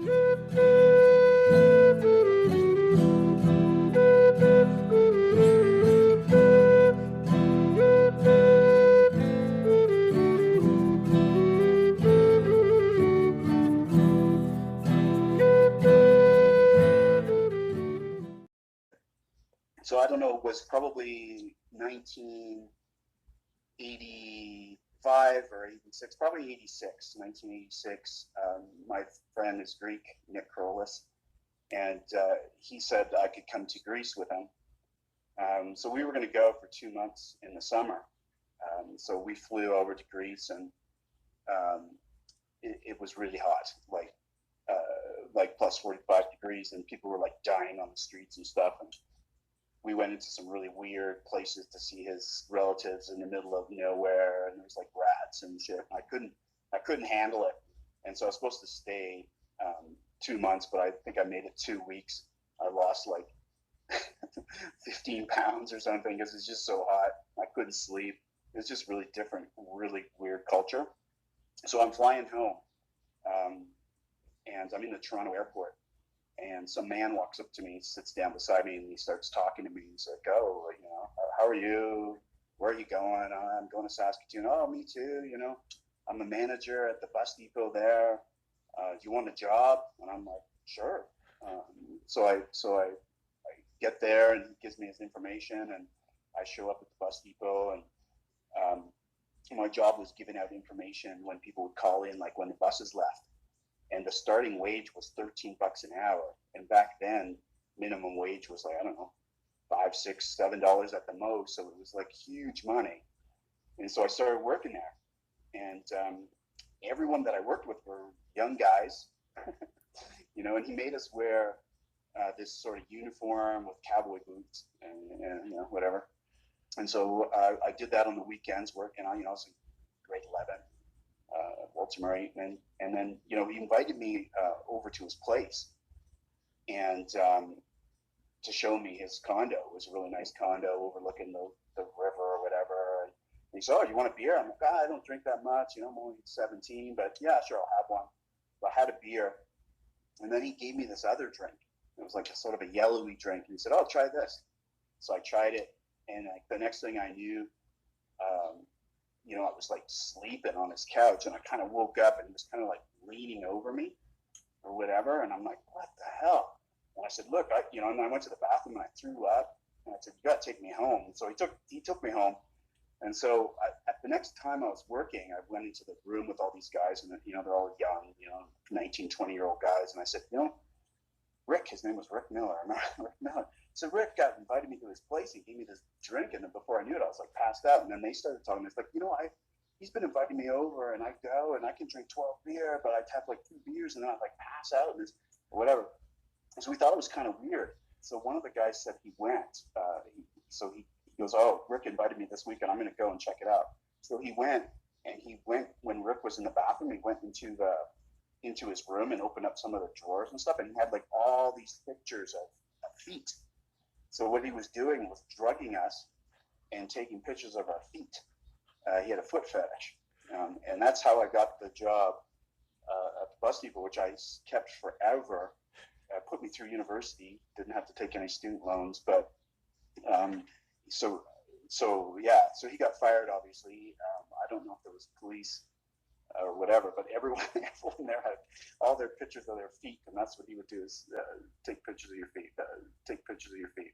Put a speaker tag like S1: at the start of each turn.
S1: So I don't know, it was probably 1985 or 86, probably 86, 1986. My friend is Greek, Nick Krolis, and he said I could come to Greece with him. So we were going to go for 2 months in the summer. So we flew over to Greece, and it was really hot, like plus 45 degrees, and people were like dying on the streets and stuff. And we went into some really weird places to see his relatives in the middle of nowhere, and there was like rats and shit. I couldn't handle it, and so I was supposed to stay 2 months, but I think I made it 2 weeks. I lost like 15 pounds or something because it's just so hot. I couldn't sleep. It's just really different, really weird culture. So I'm flying home, and I'm in the Toronto airport, and some man walks up to me, sits down beside me, and he starts talking to me. He's like, "Oh, how are you? Where are you going?" "I'm going to Saskatoon." "Oh, me too. I'm a manager at the bus depot there. Do you want a job?" And I'm like, "Sure." So I get there, and he gives me his information, and I show up at the bus depot, and my job was giving out information when people would call in, like when the buses left. And the starting wage was $13 an hour. And back then, minimum wage was like, I don't know, $5, $6, $7 at the most. So it was like huge money. And so I started working there. And everyone that I worked with were young guys, and he made us wear this sort of uniform with cowboy boots and whatever. And so I did that on the weekends, working on, I was in grade 11. Walter Murray, and then he invited me over to his place, and to show me his condo. It was a really nice condo overlooking the river or whatever. And he said, "Oh, you want a beer?" I'm like, "I don't drink that much. I'm only 17, but yeah, sure, I'll have one." So I had a beer, and then he gave me this other drink. It was like a sort of a yellowy drink, and he said, "Oh, try this." So I tried it, and the next thing I knew, I was like sleeping on his couch, and I kind of woke up, and he was kind of like leaning over me or whatever. And I'm like, "What the hell?" And I said, "Look, and I went to the bathroom, and I threw up, and I said, "You got to take me home." And so he took me home. And so at the next time I was working, I went into the room with all these guys, and they're all young, 19, 20-year-old guys. And I said, Rick, his name was Rick Miller. I remember Rick Miller. So Rick got invited me to his place. He gave me this drink, and then before I knew it, I was like passed out. And then they started talking. It's like, he's been inviting me over, and I go, and I can drink 12 beer, but I'd have like 2 beers, and then I'd like pass out or whatever. So we thought it was kind of weird. So one of the guys said he went. He goes, "Oh, Rick invited me this weekend. I'm going to go and check it out." So he went, and when Rick was in the bathroom. He went into his room and opened up some of the drawers and stuff, and he had like all these pictures of feet. So what he was doing was drugging us and taking pictures of our feet. He had a foot fetish, and that's how I got the job at the bus depot, which I kept forever. Put me through university. Didn't have to take any student loans, but so he got fired. Obviously, I don't know if there was police or whatever, but everyone there had all their pictures of their feet, and that's what he would do: is take pictures of your feet, take pictures of your feet,